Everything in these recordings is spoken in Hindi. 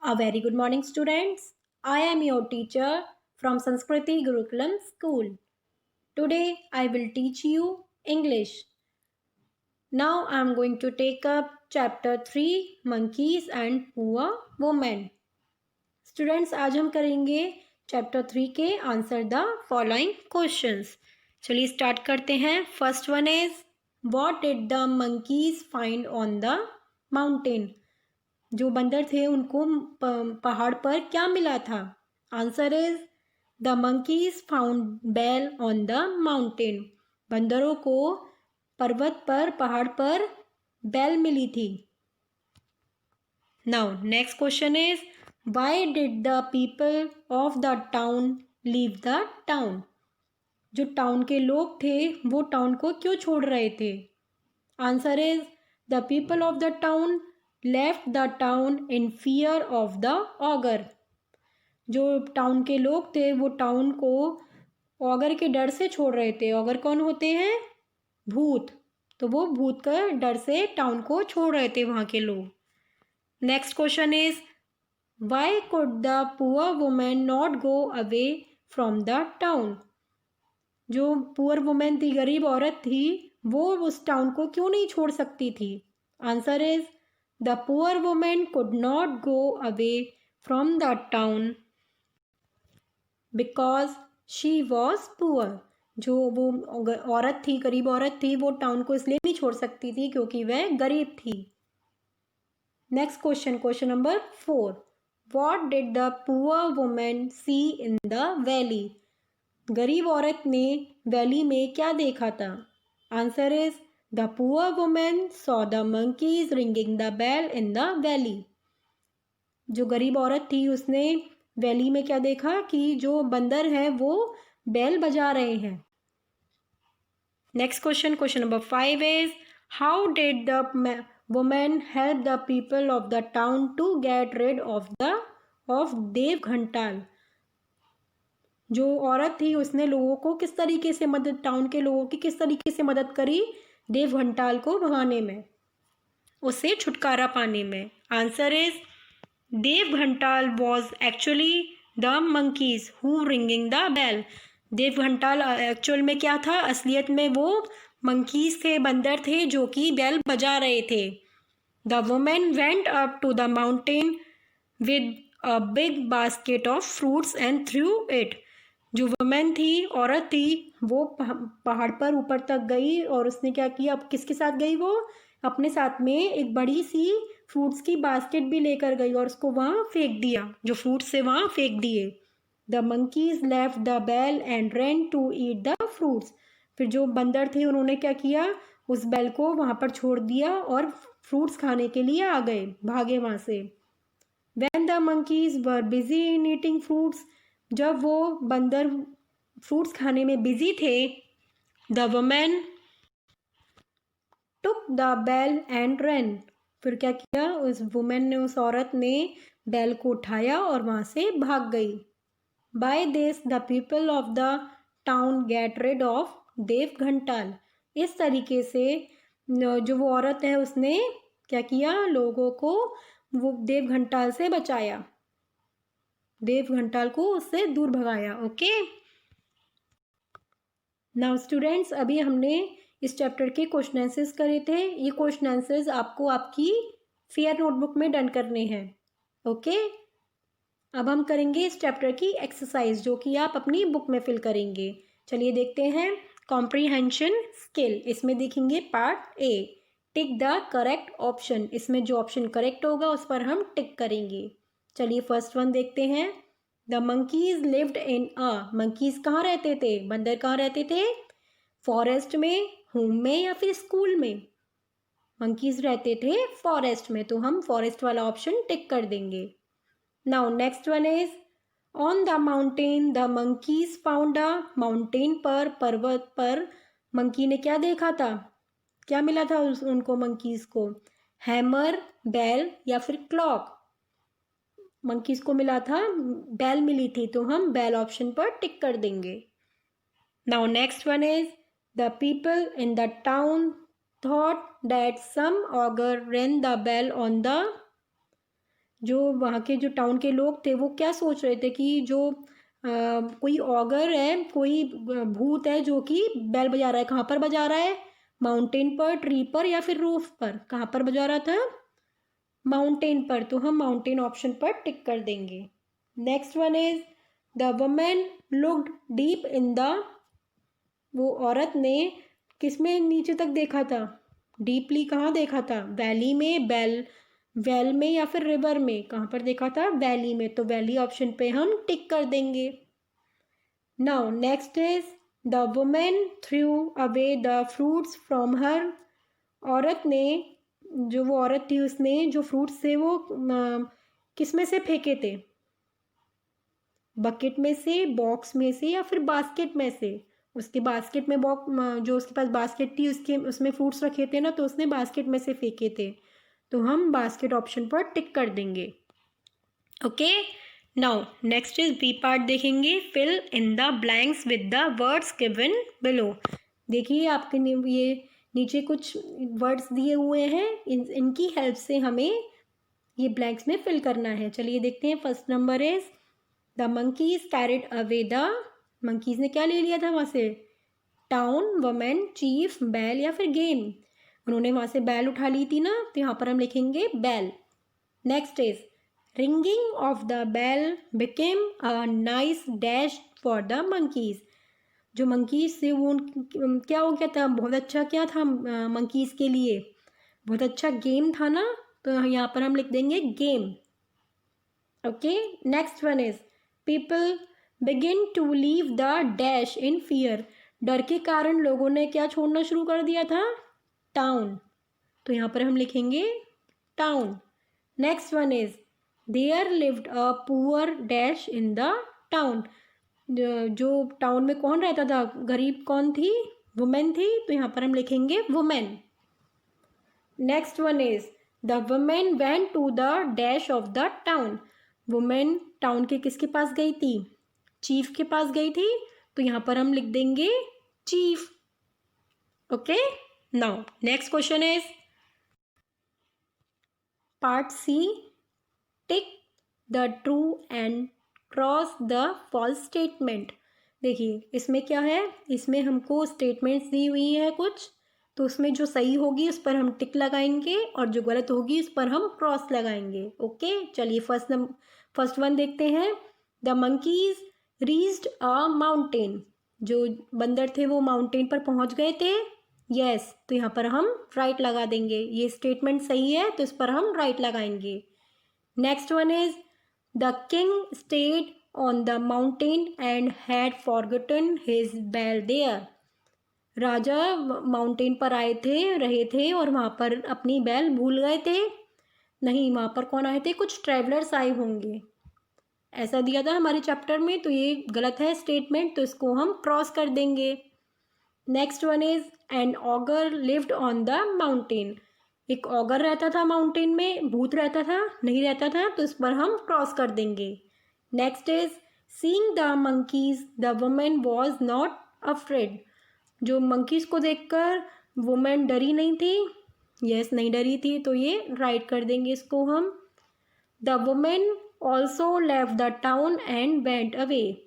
A very good morning, students. I am your teacher from Sanskriti Gurukulam School. Today I will teach you English. Now I am going to take up chapter 3 Monkeys and Poor Women. Students, आज हम करेंगे चैप्टर 3 के आंसर द फॉलोइंग क्वेश्चंस. चलिए स्टार्ट करते हैं. First one is what did the monkeys find on the mountain. जो बंदर थे उनको पहाड़ पर क्या मिला था. Answer is the monkeys found bell on the mountain. बंदरों को पर्वत पर पहाड़ पर बेल मिली थी. Now next question is why did the people of the town leave the town. जो टाउन के लोग थे वो टाउन को क्यों छोड़ रहे थे. Answer is the people of the town left the town in fear of the auger. जो टाउन के लोग थे वो टाउन को ऑगर के डर से छोड़ रहे थे. ऑगर कौन होते हैं. भूत. तो वो भूत का डर से टाउन को छोड़ रहे थे वहाँ के लोग. Next question is why could the poor women not go away from the town. जो पुअर वुमेन थी, गरीब औरत थी, वो उस टाउन को क्यों नहीं छोड़ सकती थी. Answer is the poor woman could not go away from the town because she was poor. जो वो औरत थी, गरीब औरत थी, वो टाउन को इसलिए नहीं छोड़ सकती थी क्योंकि वह गरीब थी. Next question, question number 4. What did the poor woman see in the valley? गरीब औरत ने वैली में क्या देखा था. Answer is The poor woman saw the monkeys ringing the bell in the valley. जो गरीब औरत थी उसने वैली में क्या देखा कि जो बंदर हैं वो बेल बजा रहे हैं. Next question, question number 5 is how did the women help the people of the town to get rid of Dev Ghantal. जो औरत थी उसने लोगों को किस तरीके से मदद, टाउन के लोगों की किस तरीके से मदद करी देव घंटाल को भगाने में, उससे छुटकारा पाने में. Answer is Dev Ghantal was actually the monkeys who ringing the bell. Dev Ghantal actual में क्या था, असलियत में वो मंकीज थे, बंदर थे जो कि बेल बजा रहे थे. The women went up to the mountain with a big basket of fruits and threw it. जो वुमेन थी, औरत थी, वो पहाड़ पर ऊपर तक गई और उसने क्या किया, अब किसके साथ गई, वो अपने साथ में एक बड़ी सी फ्रूट्स की बास्केट भी लेकर गई और उसको वहाँ फेंक दिया, जो फ्रूट्स से वहाँ फेंक दिए. The monkeys left the bell and ran to eat the fruits. फिर जो बंदर थे उन्होंने क्या किया, उस बेल को वहाँ पर छोड़ दिया और फ्रूट्स खाने के लिए आ गए, भागे वहाँ से. When the monkeys were busy in eating fruits, जब वो बंदर फ्रूट्स खाने में बिजी थे, the women took the bell and run. फिर क्या किया, उस वुमेन ने, उस औरत ने बेल को उठाया और वहाँ से भाग गई. By this the people of the town get rid of Dev Ghantal. इस तरीके से जो वो औरत है उसने क्या किया, लोगों को वो देव घंटाल से बचाया, देव घंटाल को उससे दूर भगाया. ओके. नाउ स्टूडेंट्स, अभी हमने इस चैप्टर के क्वेश्चन आंसर्स करे थे. ये क्वेश्चन आंसर्स आपको आपकी फेयर नोटबुक में डन करने हैं. ओके. अब हम करेंगे इस चैप्टर की एक्सरसाइज जो कि आप अपनी बुक में फिल करेंगे. चलिए देखते हैं. कॉम्प्रीहेंशन स्किल, इसमें देखेंगे part A, tick the correct option. इसमें जो ऑप्शन करेक्ट होगा उस पर हम टिक करेंगे. चलिए फर्स्ट वन देखते हैं. The monkeys lived in a. Monkeys कहाँ रहते थे, बंदर कहाँ रहते थे, फॉरेस्ट में, होम में या फिर स्कूल में. मंकीज रहते थे फॉरेस्ट में, तो हम फॉरेस्ट वाला ऑप्शन टिक कर देंगे. Now next one is on the mountain the monkeys found a. Mountain पर, पर्वत पर मंकी ने क्या देखा था, क्या मिला था उनको मंकीज को, हैमर, बेल या फिर क्लॉक. मंकीज को मिला था, बेल मिली थी, तो हम बेल ऑप्शन पर टिक कर देंगे. Now next one is the people in the town thought that some ogre rang the bell on the. जो वहाँ के जो टाउन के लोग थे वो क्या सोच रहे थे कि जो कोई ऑगर है, कोई भूत है जो कि बेल बजा रहा है। कहाँ पर बजा रहा है? माउंटेन पर, ट्री पर या फिर रूफ पर? कहाँ पर बजा रहा था? माउंटेन पर। तो हम माउंटेन ऑप्शन पर टिक कर देंगे। Next one is the women looked deep in the, वो औरत ने किस में नीचे तक देखा था? डीपली कहाँ देखा था? वैली में, वेल में या फिर रिवर में? कहाँ पर देखा था? वैली में। तो वैली ऑप्शन पे हम टिक कर देंगे। Now next is the women through away the fruits from her, औरत ने, जो वो औरत थी उसने जो फ्रूट्स थे वो किस में से फेंके थे? बकेट में से, बॉक्स में से या फिर बास्केट में से? उसके बास्केट में जो उसके पास बास्केट थी उसके उसमें फ्रूट्स रखे थे ना, तो उसने बास्केट में से फेंके थे। तो हम बास्केट ऑप्शन पर टिक कर देंगे। Okay, now next is B part देखेंगे। Fill in the blanks with the words given below. देखिए आपके ये नीचे कुछ वर्ड्स दिए हुए हैं, इनकी हेल्प से हमें ये ब्लैंक्स में फिल करना है। चलिए देखते हैं। First number is the monkeys carried away the, monkeys ने क्या ले लिया था वहाँ से? टाउन, वुमेन, चीफ, बैल या फिर गेम? उन्होंने वहाँ से बैल उठा ली थी ना, तो यहाँ पर हम लिखेंगे बैल। Next is ringing of the बैल became a nice dash for the monkeys. जो मंकीज थे वो क्या हो गया था? बहुत अच्छा क्या था मंकीज के लिए? बहुत अच्छा गेम था ना, तो यहाँ पर हम लिख देंगे game. Okay, next one is people begin to leave the dash in fear. डर के कारण लोगों ने क्या छोड़ना शुरू कर दिया था? टाउन। तो यहाँ पर हम लिखेंगे town. Next one is there lived a poor dash in the town. जो टाउन में कौन रहता था? गरीब कौन थी? वुमेन थी। तो यहाँ पर हम लिखेंगे women. Next one is the women went to the dash of the town. Women town के किसके पास गई थी? चीफ के पास गई थी। तो यहाँ पर हम लिख देंगे chief. Okay, now next question is part C, tick the true and cross the false statement. देखिए इसमें क्या है, इसमें हमको स्टेटमेंट्स दी हुई है कुछ, तो उसमें जो सही होगी उस पर हम टिक लगाएंगे और जो गलत होगी उस पर हम क्रॉस लगाएंगे। ओके, चलिए फर्स्ट वन देखते हैं। The monkeys reached a mountain. जो बंदर थे वो माउंटेन पर पहुंच गए थे। यस, तो यहाँ पर हम राइट लगा देंगे। ये स्टेटमेंट सही है तो इस पर हम राइट लगाएंगे। Next one is the king stayed on the mountain and had forgotten his bell there. राजा माउंटेन पर आए थे, रहे थे और वहाँ पर अपनी बैल भूल गए थे। नहीं, वहाँ पर कौन आए थे? कुछ ट्रैवलर्स आए होंगे, ऐसा दिया था हमारे चैप्टर में। तो ये गलत है स्टेटमेंट, तो इसको हम क्रॉस कर देंगे। Next one is an auger lived on the mountain. एक ऑगर रहता था माउंटेन में, भूत रहता था? नहीं रहता था, तो इस पर हम क्रॉस कर देंगे। Next is seeing the monkeys the women was not afraid. जो मंकीज को देखकर वुमेन डरी नहीं थी। यस, नहीं डरी थी, तो ये राइट कर देंगे इसको हम। The women also left the town and went away.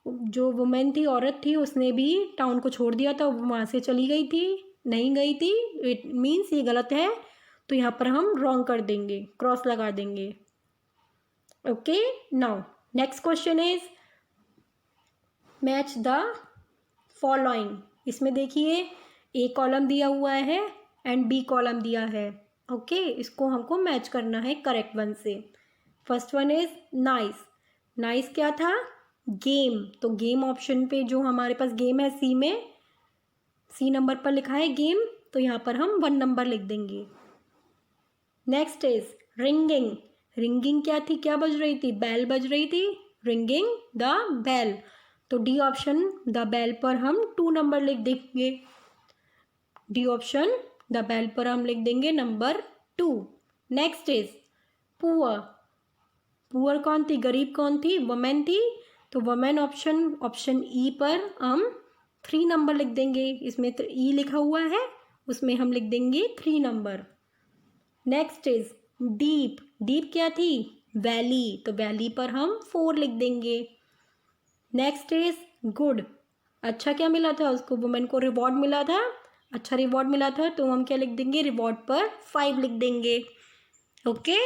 जो वुमेन थी, औरत थी, उसने भी टाउन को छोड़ दिया था, वहाँ से चली गई थी, नहीं गई थी। इट मीन्स ये गलत है, तो यहाँ पर हम रॉन्ग कर देंगे, क्रॉस लगा देंगे। Okay, now next question is match the following. इसमें देखिए ए कॉलम दिया हुआ है एंड बी कॉलम दिया है। ओके, इसको हमको मैच करना है करेक्ट वन से। First one is nice. Nice क्या था? गेम। तो गेम ऑप्शन पे जो हमारे पास गेम है सी में, सी नंबर पर लिखा है गेम, तो यहाँ पर हम 1 नंबर लिख देंगे। Next is ringing. रिंगिंग क्या थी? क्या बज रही थी? बैल बज रही थी। रिंगिंग द बैल, तो डी ऑप्शन द बैल पर हम 2 नंबर लिख देंगे। डी ऑप्शन द बैल पर हम लिख देंगे number 2। Next is poor. Poor कौन थी? गरीब कौन थी? वुमेन थी। तो वुमेन ऑप्शन ई पर हम 3 नंबर लिख देंगे। इसमें तो ई लिखा हुआ है, उसमें हम लिख देंगे 3 number. Next is deep, deep क्या थी? वैली, तो वैली पर हम 4 लिख देंगे। नेक्स्ट इज गुड, अच्छा क्या मिला था उसको? वुमेन को रिवॉर्ड मिला था, अच्छा रिवॉर्ड मिला था, तो हम क्या लिख देंगे? रिवॉर्ड पर 5 लिख देंगे। Okay,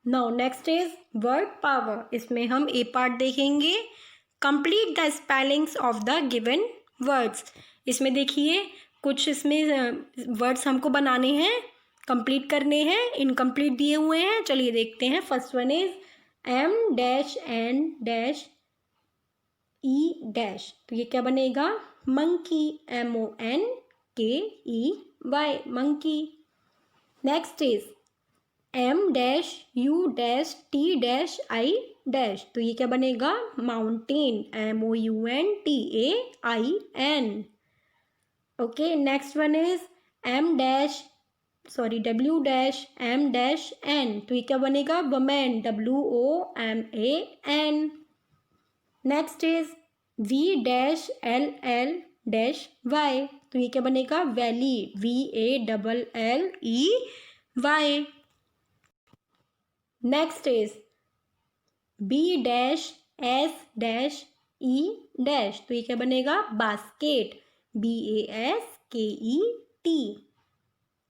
now next is word power. इसमें हम ए पार्ट देखेंगे। Complete the spellings of the given words. इसमें देखिए कुछ इसमें वर्ड्स हमको बनाने हैं, कंप्लीट करने हैं, इनकम्प्लीट दिए हुए हैं। चलिए देखते हैं। First one is M dash N dash E dash, तो ये क्या बनेगा? Monkey, MONKEY, monkey. Next is M dash U dash T dash I dash, तो ये क्या बनेगा? Mountain, MOUNTAIN। Okay, next one is W dash M dash N, तो ये क्या बनेगा? Women, WOMAN। Next is V dash LL dash Y, तो ये क्या बनेगा? Valley, VALLEY। Next is B dash S dash E dash, तो ये क्या बनेगा? Basket, BASKET।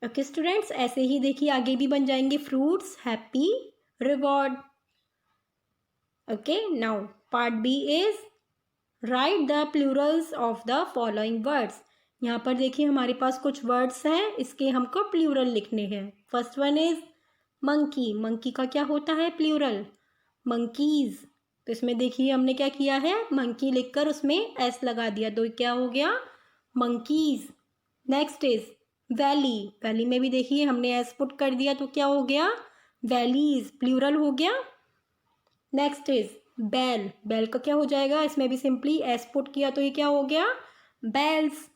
ओके स्टूडेंट्स, ऐसे ही देखिए आगे भी बन जाएंगे। Fruits, happy, reward. Okay, now part B is write the plurals of the following words. यहाँ पर देखिए हमारे पास कुछ वर्ड्स हैं, इसके हमको प्लूरल लिखने हैं। First one is monkey, monkey का क्या होता है प्लूरल? मंकीज। तो इसमें देखिए हमने क्या किया है? मंकी लिखकर उसमें एस लगा दिया, तो क्या हो गया? Monkeys. Next is valley, valley में भी देखिए हमने एस पुट कर दिया, तो क्या हो गया? वैलीज, प्लूरल हो गया। नेक्स्ट इज बेल, बेल का क्या हो जाएगा? इसमें भी सिंपली एस पुट किया, तो ये क्या हो गया? Bells.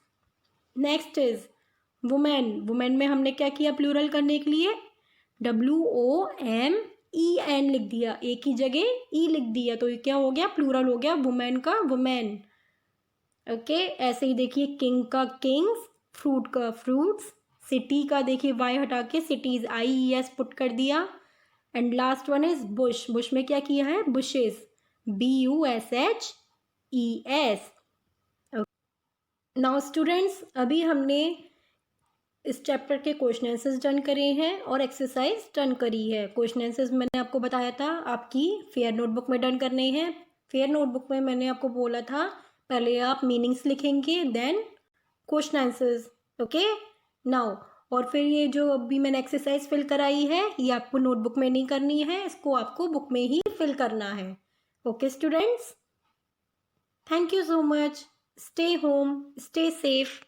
Next is women, women में हमने क्या किया प्लूरल करने के लिए? WOMEN लिख दिया, ए की जगह ई लिख दिया, तो ये क्या हो गया? प्लूरल हो गया वुमेन का वुमेन। ओके, ऐसे ही देखिए किंग का किंग्स, फ्रूट का फ्रूट्स, सिटी का देखिए वाई हटा के सिटीज, IES पुट कर दिया। And last one is Bush, Bush में क्या किया है? Bushes, BUSHES। नाउ स्टूडेंट्स, अभी हमने इस चैप्टर के क्वेश्चन आंसर्स डन करे हैं और एक्सरसाइज डन करी है। क्वेश्चन आंसर्स मैंने आपको बताया था आपकी फेयर नोटबुक में डन करने हैं। फेयर नोटबुक में मैंने आपको बोला था पहले आप मीनिंग्स लिखेंगे, then question answers. Okay, now और फिर ये जो अभी मैंने एक्सरसाइज फिल कराई है, ये आपको नोटबुक में नहीं करनी है, इसको आपको बुक में ही फिल करना है। Okay students, thank you so much. Stay home, stay safe.